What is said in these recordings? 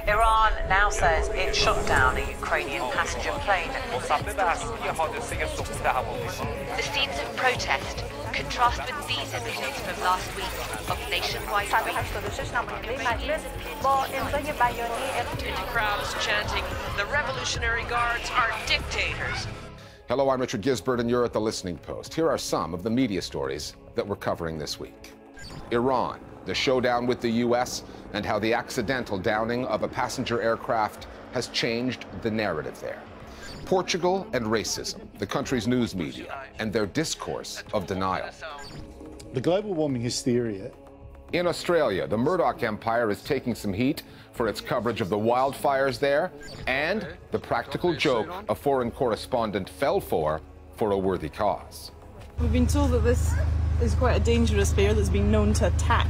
Iran now says it shot down a Ukrainian passenger plane. The scenes of protest contrast with these images from last week of nationwide into crowds chanting, "The Revolutionary Guards are dictators." Hello, I'm Richard Gisbert, and you're at The Listening Post. Here are some of the media stories that we're covering this week. Iran, the showdown with the U.S., and how the accidental downing of a passenger aircraft has changed the narrative there. Portugal and racism, the country's news media, and their discourse of denial. The global warming hysteria. In Australia, the Murdoch empire is taking some heat for its coverage of the wildfires there, and the practical joke a foreign correspondent fell for a worthy cause. We've been told that this is quite a dangerous bear that's been known to attack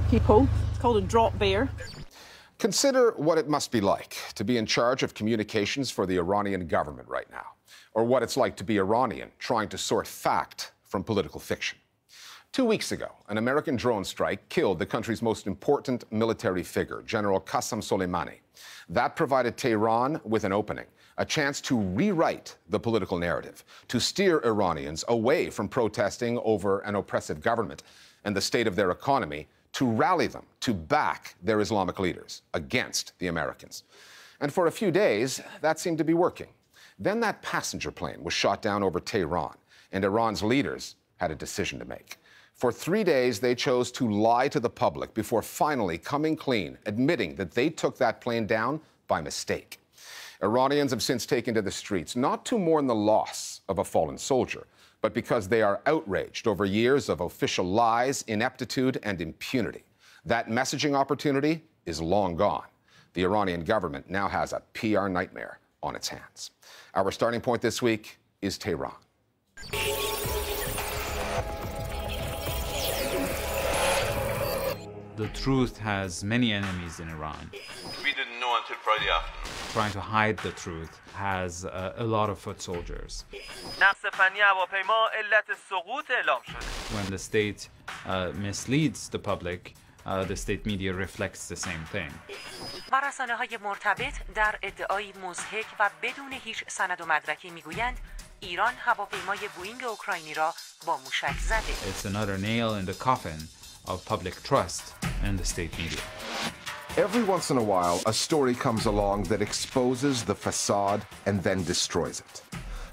people. It's called a drop bear. Consider what it must be like to be in charge of communications for the Iranian government right now, or what it's like to be Iranian trying to sort fact from political fiction. 2 weeks ago, an American drone strike killed the country's most important military figure, General Qassem Soleimani. That provided Tehran with an opening, a chance to rewrite the political narrative, to steer Iranians away from protesting over an oppressive government and the state of their economy, to rally them to back their Islamic leaders against the Americans. And for a few days, that seemed to be working. Then that passenger plane was shot down over Tehran, and Iran's leaders had a decision to make. For 3 days, they chose to lie to the public before finally coming clean, admitting that they took that plane down by mistake. Iranians have since taken to the streets, not to mourn the loss of a fallen soldier, but because they are outraged over years of official lies, ineptitude, and impunity. That messaging opportunity is long gone. The Iranian government now has a PR nightmare on its hands. Our starting point this week is Tehran. The truth has many enemies in Iran. We didn't know until Friday afternoon. Trying to hide the truth has a lot of foot soldiers. When the state misleads the public, the state media reflects the same thing. و رسانه‌های مرتبط در ادعای مضحک و بدون هیچ سند و مدرکی میگویند ایران هواپیمای بوئینگ اوکراینی را با موشک زده. It's another nail in the coffin of public trust in the state media. Every once in a while, a story comes along that exposes the facade and then destroys it.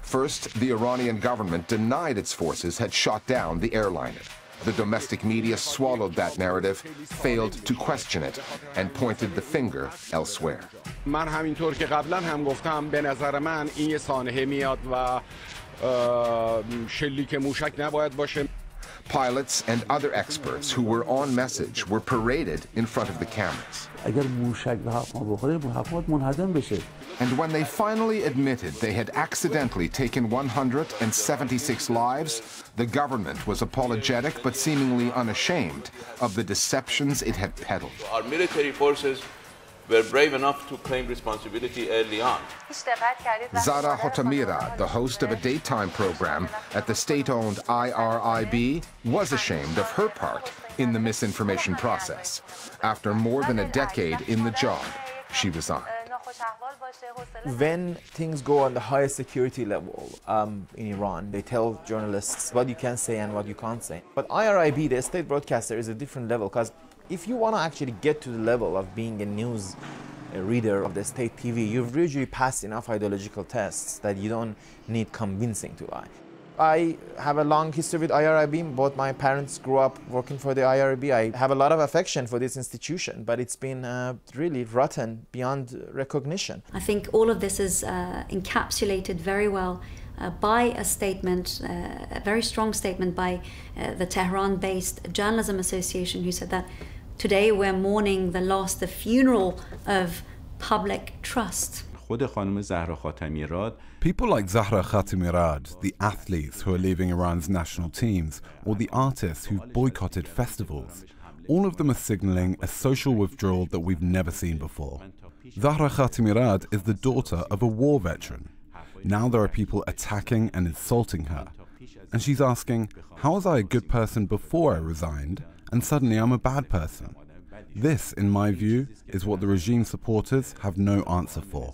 First, the Iranian government denied its forces had shot down the airliner. The domestic media swallowed that narrative, failed to question it, and pointed the finger elsewhere. من همینطور که قبلا هم گفتم به نظر من این یه سانحه میاد و شلیک موشک نباید باشه. Pilots and other experts who were on message were paraded in front of the cameras. And when they finally admitted they had accidentally taken 176 lives, the government was apologetic but seemingly unashamed of the deceptions it had peddled. Our military forces were brave enough to claim responsibility early on. Zara Hotamira, the host of a daytime program at the state-owned IRIB, was ashamed of her part in the misinformation process. After more than a decade in the job, she resigned. When things go on the highest security level in Iran, they tell journalists what you can say and what you can't say. But IRIB, the state broadcaster, is a different level, because if you want to actually get to the level of being a news reader of the state TV, you've usually passed enough ideological tests that you don't need convincing to lie. I have a long history with IRIB. Both my parents grew up working for the IRIB. I have a lot of affection for this institution, but it's been really rotten beyond recognition. I think all of this is encapsulated very well by a statement, a very strong statement by the Tehran-based Journalism Association, who said that today we're mourning the loss, the funeral of public trust. People like Zahra Khatmirad, the athletes who are leaving Iran's national teams, or the artists who've boycotted festivals, all of them are signaling a social withdrawal that we've never seen before. Zahra Khatmirad is the daughter of a war veteran. Now there are people attacking and insulting her. And she's asking, how was I a good person before I resigned, and suddenly I'm a bad person? This, in my view, is what the regime supporters have no answer for.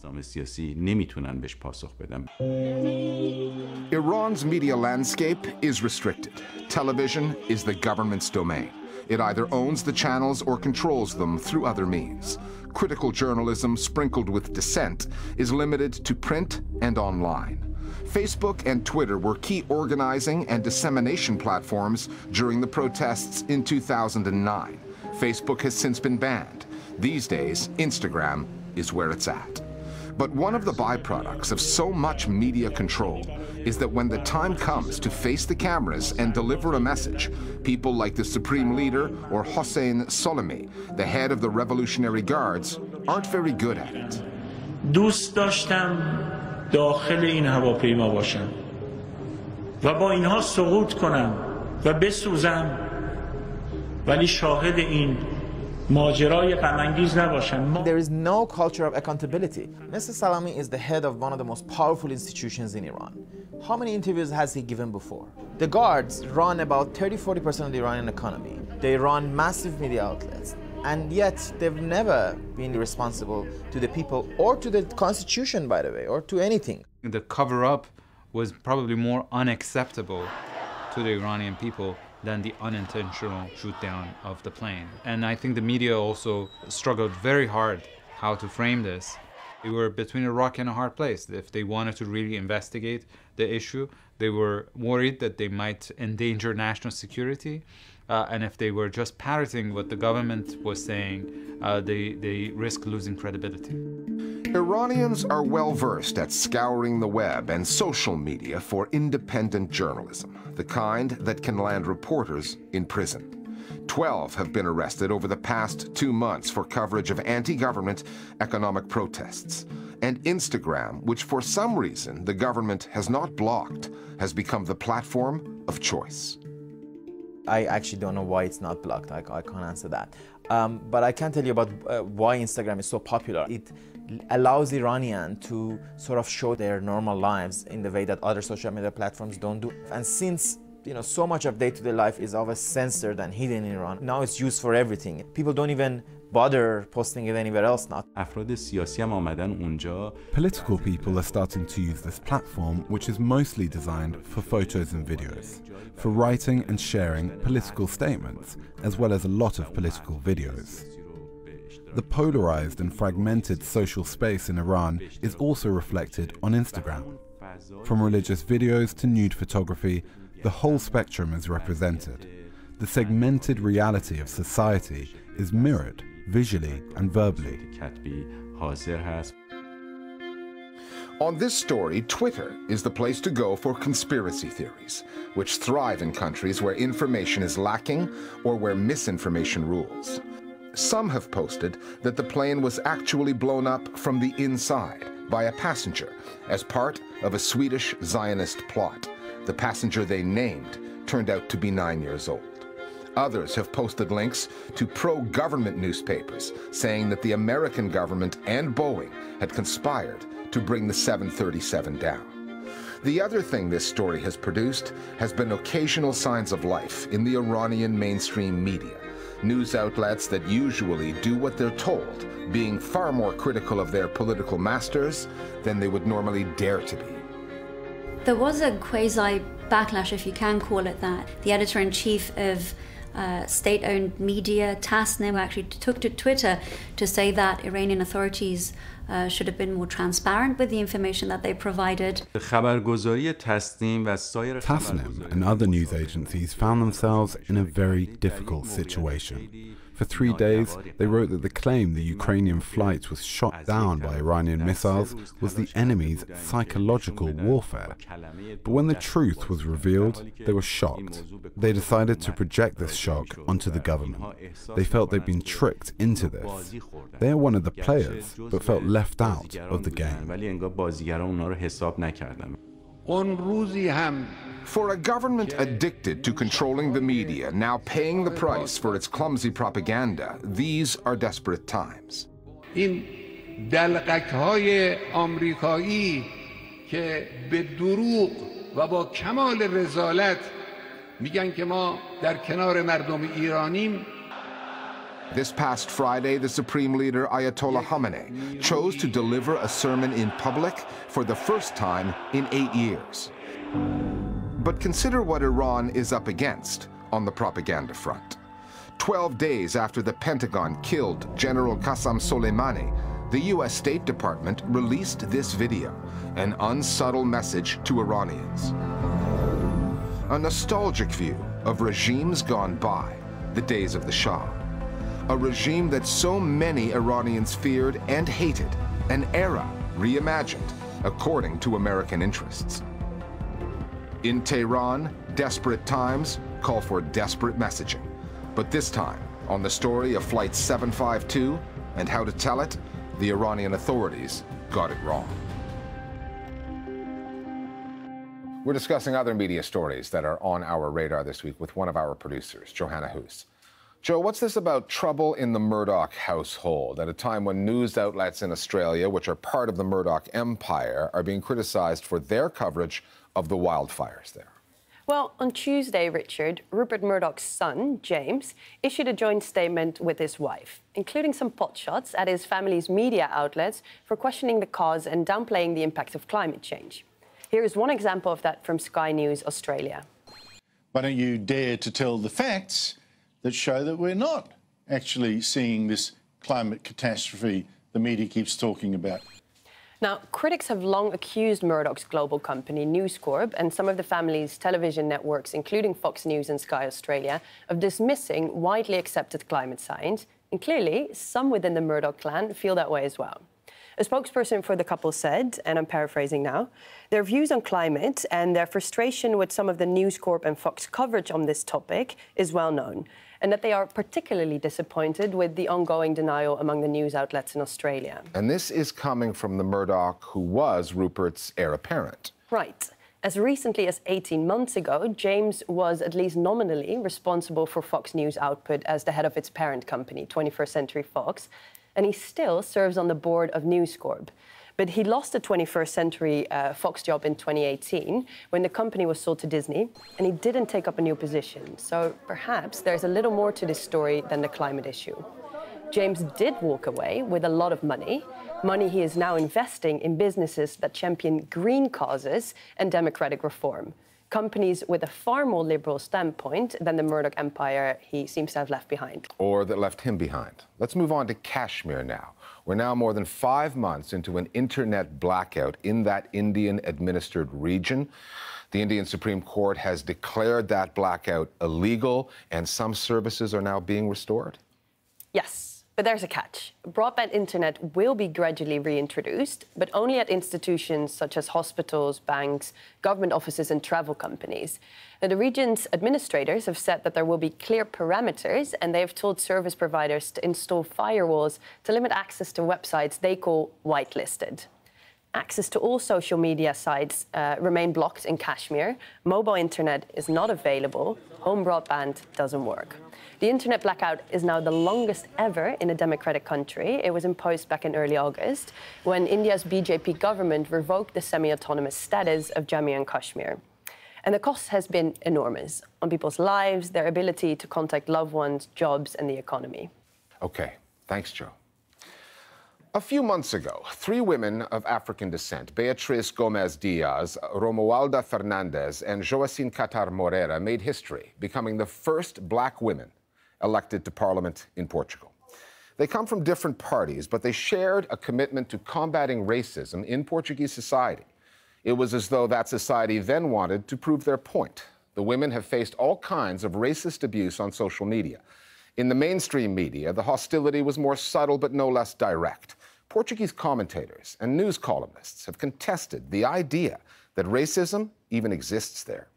Iran's media landscape is restricted. Television is the government's domain. It either owns the channels or controls them through other means. Critical journalism sprinkled with dissent is limited to print and online. Facebook and Twitter were key organizing and dissemination platforms during the protests in 2009. Facebook has since been banned. These days, Instagram is where it's at. But one of the byproducts of so much media control is that when the time comes to face the cameras and deliver a message, people like the Supreme Leader or Qassem Soleimani, the head of the Revolutionary Guards, aren't very good at it. دوست داشتم داخل این هواپیما باشم و با اینها سقوط کنم و بسوزم ولی شاهد این ماجرای غم انگیز نباشم. There is no culture of accountability. Mr. Soleimani is the head of one of the most powerful institutions in Iran. How many interviews has he given before? The guards run about 30-40% of the Iranian economy. They run massive media outlets. And yet, they've never been responsible to the people or to the constitution, by the way, or to anything. The cover-up was probably more unacceptable to the Iranian people than the unintentional shoot-down of the plane. And I think the media also struggled very hard how to frame this. They were between a rock and a hard place. If they wanted to really investigate the issue, they were worried that they might endanger national security. And if they were just parroting what the government was saying, they risk losing credibility. Iranians are well versed at scouring the web and social media for independent journalism, the kind that can land reporters in prison. 12 have been arrested over the past 2 months for coverage of anti-government economic protests. And Instagram, which for some reason the government has not blocked, has become the platform of choice. I actually don't know why it's not blocked. I can't answer that. But I can tell you about why Instagram is so popular. It allows Iranians to sort of show their normal lives in the way that other social media platforms don't do. And since so much of day-to-day life is always censored and hidden in Iran, now it's used for everything. People don't even bother posting it anywhere else now. Political people are starting to use this platform, which is mostly designed for photos and videos, for writing and sharing political statements, as well as a lot of political videos. The polarized and fragmented social space in Iran is also reflected on Instagram. From religious videos to nude photography, the whole spectrum is represented. The segmented reality of society is mirrored visually and verbally. On this story, Twitter is the place to go for conspiracy theories, which thrive in countries where information is lacking or where misinformation rules. Some have posted that the plane was actually blown up from the inside by a passenger as part of a Swedish Zionist plot. The passenger they named turned out to be 9 years old. Others have posted links to pro-government newspapers saying that the American government and Boeing had conspired to bring the 737 down. The other thing this story has produced has been occasional signs of life in the Iranian mainstream media. News outlets that usually do what they're told, being far more critical of their political masters than they would normally dare to be. There was a quasi-backlash, if you can call it that. The editor-in-chief of state-owned media, Tasnim, actually took to Twitter to say that Iranian authorities should have been more transparent with the information that they provided. Tasnim and other news agencies found themselves in a very difficult situation. For 3 days, they wrote that the claim the Ukrainian flight was shot down by Iranian missiles was the enemy's psychological warfare. But when the truth was revealed, they were shocked. They decided to project this shock onto the government. They felt they'd been tricked into this. They are one of the players, but felt left out of the game. For a government addicted to controlling the media, now paying the price for its clumsy propaganda, these are desperate times. این دلقک‌های آمریکایی که به دروغ و با کمال رذالت میگن که ما در کنار مردم ایرانیم This past Friday, the Supreme Leader Ayatollah Khamenei chose to deliver a sermon in public for the first time in 8 years. But consider what Iran is up against on the propaganda front. 12 days after the Pentagon killed General Qassem Soleimani, the U.S. State Department released this video, an unsubtle message to Iranians. A nostalgic view of regimes gone by, the days of the Shah. A regime that so many Iranians feared and hated, an era reimagined according to American interests. In Tehran, desperate times call for desperate messaging. But this time, on the story of Flight 752 and how to tell it, the Iranian authorities got it wrong. We're discussing other media stories that are on our radar this week with one of our producers, Johanna Hoos. Joe, what's this about trouble in the Murdoch household at a time when news outlets in Australia, which are part of the Murdoch empire, are being criticized for their coverage of the wildfires there? Well, on Tuesday, Richard, Rupert Murdoch's son, James, issued a joint statement with his wife, including some potshots at his family's media outlets for questioning the cause and downplaying the impact of climate change. Here is one example of that from Sky News Australia. Why don't you dare to tell the facts that show that we're not actually seeing this climate catastrophe the media keeps talking about? Now, critics have long accused Murdoch's global company, News Corp, and some of the family's television networks, including Fox News and Sky Australia, of dismissing widely accepted climate science. And clearly, some within the Murdoch clan feel that way as well. A spokesperson for the couple said, and I'm paraphrasing now, their views on climate and their frustration with some of the News Corp and Fox coverage on this topic is well known, and that they are particularly disappointed with the ongoing denial among the news outlets in Australia. And this is coming from the Murdoch who was Rupert's heir apparent. Right. As recently as 18 months ago, James was at least nominally responsible for Fox News output as the head of its parent company, 21st Century Fox, and he still serves on the board of News Corp. But he lost the 21st Century Fox job in 2018 when the company was sold to Disney, and he didn't take up a new position. So perhaps there's a little more to this story than the climate issue. James did walk away with a lot of money he is now investing in businesses that champion green causes and democratic reform. Companies with a far more liberal standpoint than the Murdoch empire he seems to have left behind. Or that left him behind. Let's move on to Kashmir now. We're now more than 5 months into an internet blackout in that Indian-administered region. The Indian Supreme Court has declared that blackout illegal, and some services are now being restored? Yes. But there's a catch. Broadband internet will be gradually reintroduced, but only at institutions such as hospitals, banks, government offices and travel companies. Now, the region's administrators have said that there will be clear parameters, and they have told service providers to install firewalls to limit access to websites they call whitelisted. Access to all social media sites remain blocked in Kashmir. Mobile internet is not available. Home broadband doesn't work. The internet blackout is now the longest ever in a democratic country. It was imposed back in early August when India's BJP government revoked the semi-autonomous status of Jammu and Kashmir. And the cost has been enormous on people's lives, their ability to contact loved ones, jobs, and the economy. Okay, thanks, Joe. A few months ago, 3 women of African descent, Beatriz Gomez Diaz, Romualda Fernandez, and Joacine Catar Moreira, made history, becoming the first black women elected to Parliament in Portugal. They come from different parties, but they shared a commitment to combating racism in Portuguese society. It was as though that society then wanted to prove their point. The women have faced all kinds of racist abuse on social media. In the mainstream media, the hostility was more subtle but no less direct. Portuguese commentators and news columnists have contested the idea that racism even exists there.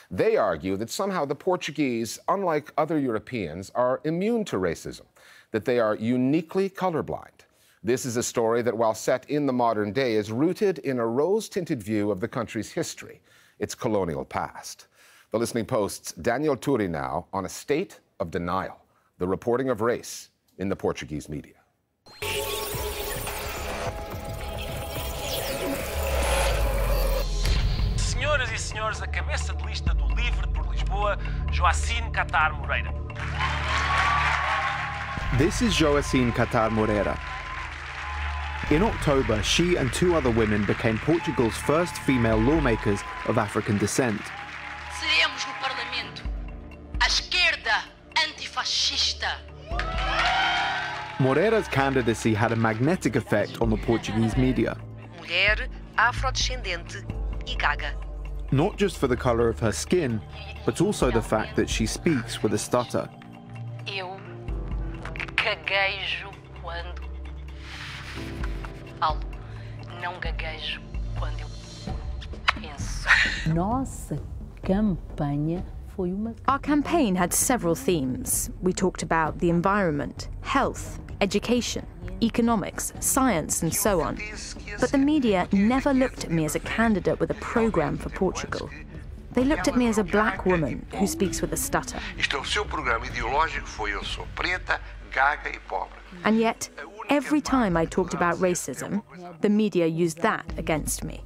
They argue that somehow the Portuguese, unlike other Europeans, are immune to racism, that they are uniquely colorblind. This is a story that, while set in the modern day, is rooted in a rose-tinted view of the country's history, its colonial past. The Listening Post's Daniel Turi now on a state of denial, the reporting of race in the Portuguese media. Senhoras e senhores, a cabeça de lista do Livre por Lisboa, Joacine Catar Moreira. This is Joacine Catar Moreira. In October, she and 2 other women became Portugal's first female lawmakers of African descent. Seremos no Parlamento a esquerda antifascista. Moreira's candidacy had a magnetic effect on the Portuguese media. Mulher, afrodescendente e gaga. Not just for the color of her skin, but also the fact that she speaks with a stutter. Eu gaguejo quando falo, não gaguejo quando eu penso. Nossa campanha foi uma... Our campaign had several themes. We talked about the environment, health, education, economics, science, and so on. But the media never looked at me as a candidate with a program for Portugal. They looked at me as a black woman who speaks with a stutter. And yet, every time I talked about racism, the media used that against me.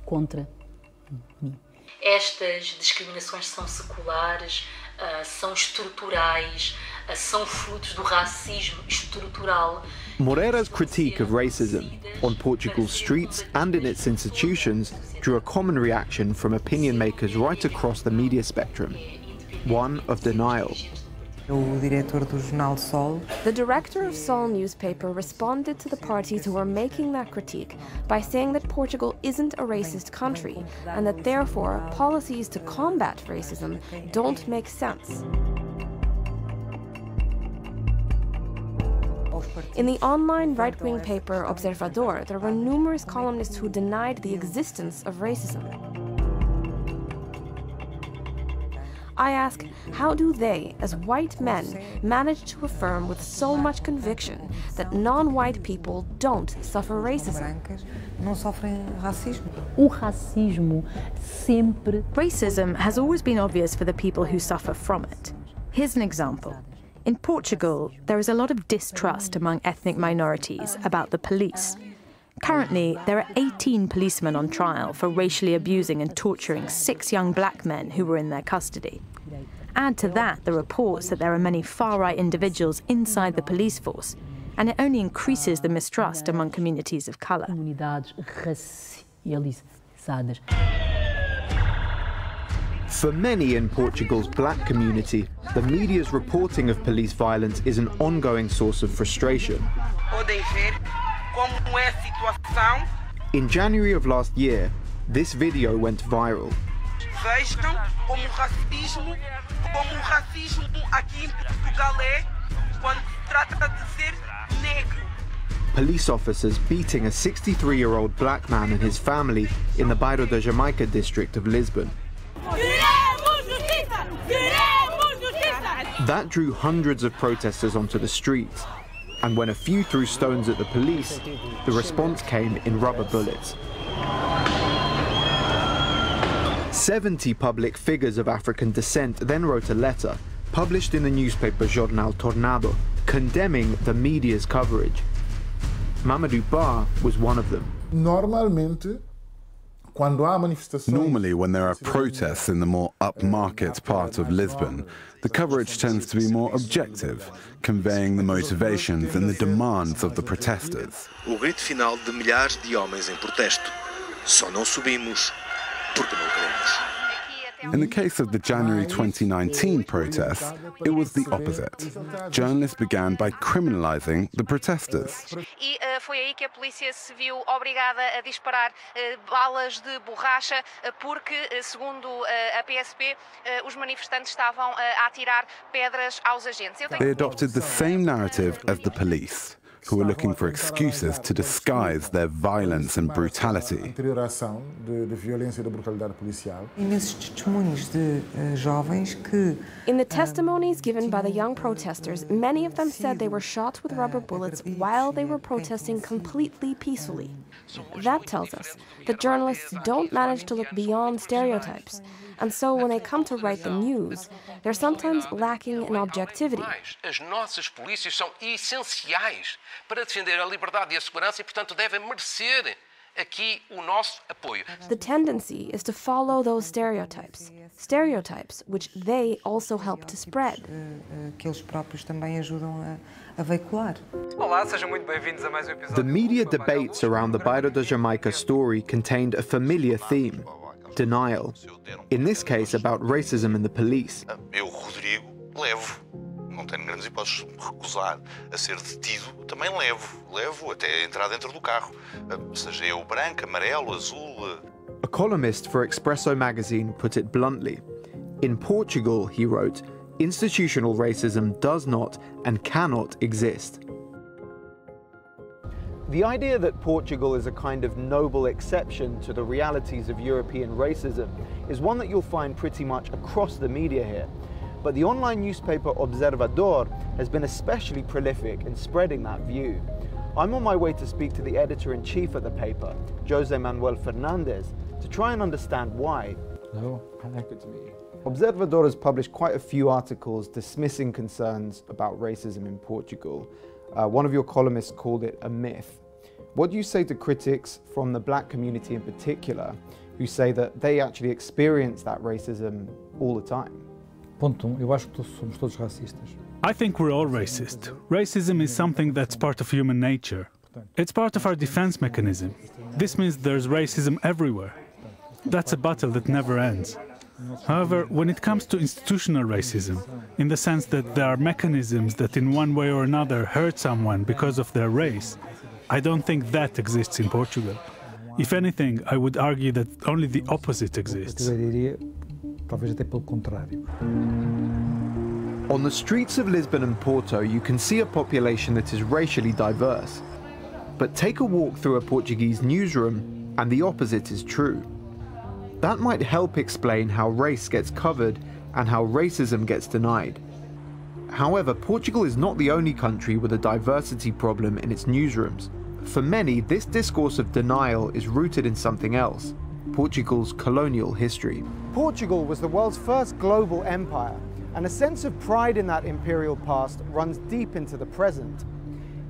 Estas discriminações são seculares, são estruturais, são frutos do racismo estrutural. Moreira's critique of racism on Portugal's streets and in its institutions drew a common reaction from opinion makers right across the media spectrum, one of denial. The director of Sol newspaper responded to the parties who were making that critique by saying that Portugal isn't a racist country and that therefore policies to combat racism don't make sense. In the online right-wing paper Observador, there were numerous columnists who denied the existence of racism. I ask, how do they, as white men, manage to affirm with so much conviction that non-white people don't suffer racism? Racism has always been obvious for the people who suffer from it. Here's an example. In Portugal, there is a lot of distrust among ethnic minorities about the police. Currently, there are 18 policemen on trial for racially abusing and torturing 6 young black men who were in their custody. Add to that the reports that there are many far-right individuals inside the police force, and it only increases the mistrust among communities of colour. For many in Portugal's black community, the media's reporting of police violence is an ongoing source of frustration. In January of last year, this video went viral. Police officers beating a 63-year-old black man and his family in the Bairro da Jamaica district of Lisbon. That drew hundreds of protesters onto the streets, and when a few threw stones at the police, the response came in rubber bullets. 70 public figures of African descent then wrote a letter, published in the newspaper Jornal Tornado, condemning the media's coverage. Mamadou Ba was one of them. Normally, when there are protests in the more upmarket part of Lisbon, the coverage tends to be more objective, conveying the motivations and the demands of the protesters. O grito final de milhares de homens em protesto. Só não subimos porque não queremos. In the case of the January 2019 protests, it was the opposite. Journalists began by criminalizing the protesters. E foi aí que a polícia se viu obrigada a disparar balas de borracha porque, segundo a PSP, os manifestantes estavam a atirar pedras aos agentes. They adopted the same narrative as the police, who were looking for excuses to disguise their violence and brutality. In the testimonies given by the young protesters, many of them said they were shot with rubber bullets while they were protesting completely peacefully. That tells us that journalists don't manage to look beyond stereotypes. And so when they come to write the news, they're sometimes lacking in objectivity. As nossas polícias são essenciais para defender a liberdade e a segurança e, portanto, devem merecer aqui o nosso apoio. The tendency is to follow those stereotypes, stereotypes which they also help to spread. Que eles próprios também ajudam The media debates around the Bairro da Jamaica story contained a familiar theme: denial. In this case, about racism in the police. Eu, Rodrigo, levo. Não tenho grandes hipóteses de me recusar a ser detido, também levo até entrar dentro do carro, seja eu branco, amarelo, azul. A columnist for Expresso magazine put it bluntly. In Portugal, he wrote, institutional racism does not and cannot exist. The idea that Portugal is a kind of noble exception to the realities of European racism is one that you'll find pretty much across the media here. But the online newspaper Observador has been especially prolific in spreading that view. I'm on my way to speak to the editor-in-chief of the paper, José Manuel Fernandes, to try and understand why. Hello, good to meet you. Observador has published quite a few articles dismissing concerns about racism in Portugal. One of your columnists called it a myth. What do you say to critics from the black community in particular who say that they actually experience that racism all the time? I think we're all racist. Racism is something that's part of human nature. It's part of our defense mechanism. This means there's racism everywhere. That's a battle that never ends. However, when it comes to institutional racism, in the sense that there are mechanisms that in one way or another hurt someone because of their race, I don't think that exists in Portugal. If anything, I would argue that only the opposite exists. On the streets of Lisbon and Porto, you can see a population that is racially diverse. But take a walk through a Portuguese newsroom, and the opposite is true. That might help explain how race gets covered and how racism gets denied. However, Portugal is not the only country with a diversity problem in its newsrooms. For many, this discourse of denial is rooted in something else: Portugal's colonial history. Portugal was the world's first global empire, and a sense of pride in that imperial past runs deep into the present.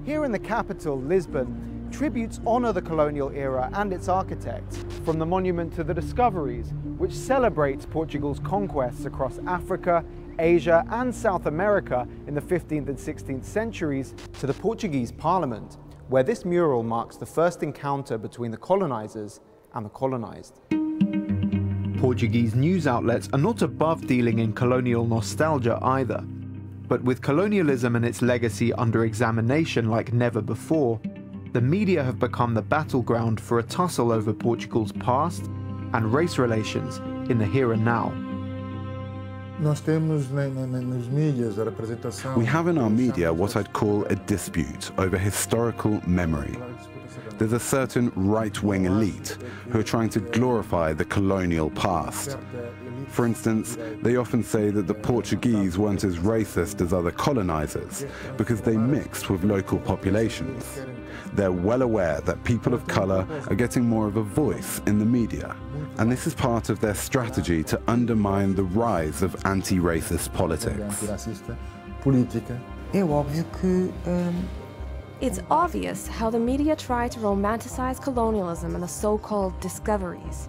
Here in the capital, Lisbon, tributes honor the colonial era and its architects, from the monument to the discoveries, which celebrates Portugal's conquests across Africa, Asia and South America in the 15th and 16th centuries, to the Portuguese Parliament, where this mural marks the first encounter between the colonizers and the colonized. Portuguese news outlets are not above dealing in colonial nostalgia either. But with colonialism and its legacy under examination like never before, the media have become the battleground for a tussle over Portugal's past and race relations in the here and now. We have in our media what I'd call a dispute over historical memory. There's a certain right-wing elite who are trying to glorify the colonial past. For instance, they often say that the Portuguese weren't as racist as other colonizers because they mixed with local populations. They're well aware that people of color are getting more of a voice in the media, and this is part of their strategy to undermine the rise of anti-racist politics. It's obvious how the media try to romanticize colonialism and the so-called discoveries.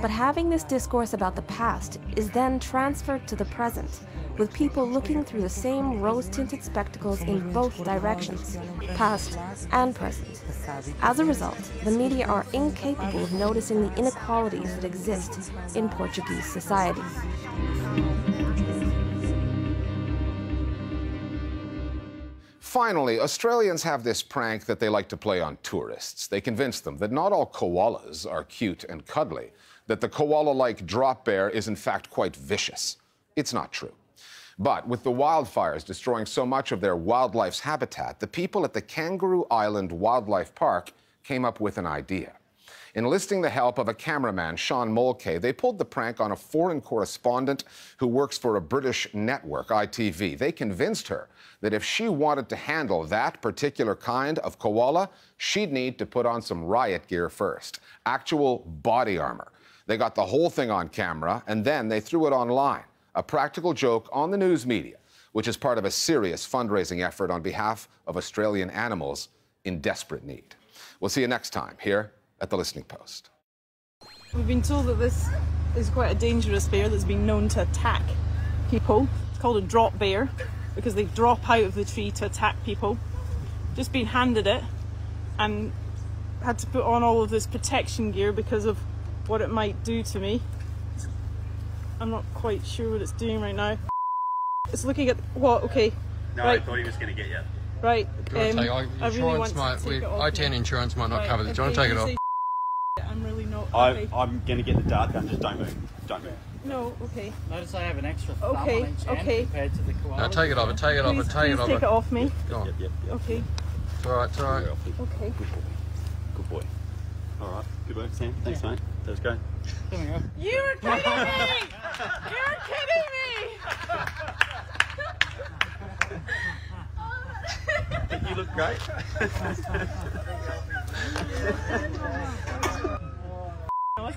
But having this discourse about the past is then transferred to the present, with people looking through the same rose-tinted spectacles in both directions, past and present. As a result, the media are incapable of noticing the inequalities that exist in Portuguese society. Finally, Australians have this prank that they like to play on tourists. They convince them that not all koalas are cute and cuddly, that the koala-like drop bear is in fact quite vicious. It's not true. But with the wildfires destroying so much of their wildlife's habitat, the people at the Kangaroo Island Wildlife Park came up with an idea. Enlisting the help of a cameraman, Sean Mulcahy, they pulled the prank on a foreign correspondent who works for a British network, ITV. They convinced her that if she wanted to handle that particular kind of koala, she'd need to put on some riot gear first, actual body armor. They got the whole thing on camera, and then they threw it online, a practical joke on the news media, which is part of a serious fundraising effort on behalf of Australian animals in desperate need. We'll see you next time here at The Listening Post. We've been told that this is quite a dangerous bear that's been known to attack people. It's called a drop bear. because they drop out of the tree to attack people. Just been handed it and had to put on all of this protection gear because of what it might do to me. I'm not quite sure what it's doing right now. It's looking at what? Okay. No, right. I thought he was going to get you. Right. I really want to take it off. I-10 insurance might not cover this. Do you want to take it off? I'm really not. Okay. I'm going to get the dart gun. Just don't move. Don't move. No. Okay. Notice I have an extra thumb on Okay. each hand compared to the koala. No, take it off. Take it off. Please, Take it off. take it off me. Go on. Yep. Okay. It's all right. It's all right. Okay. Good boy. All right. Good work, Sam. Thanks, mate. That was great. There we go. You were kidding me! You're kidding me! You look great. Oh,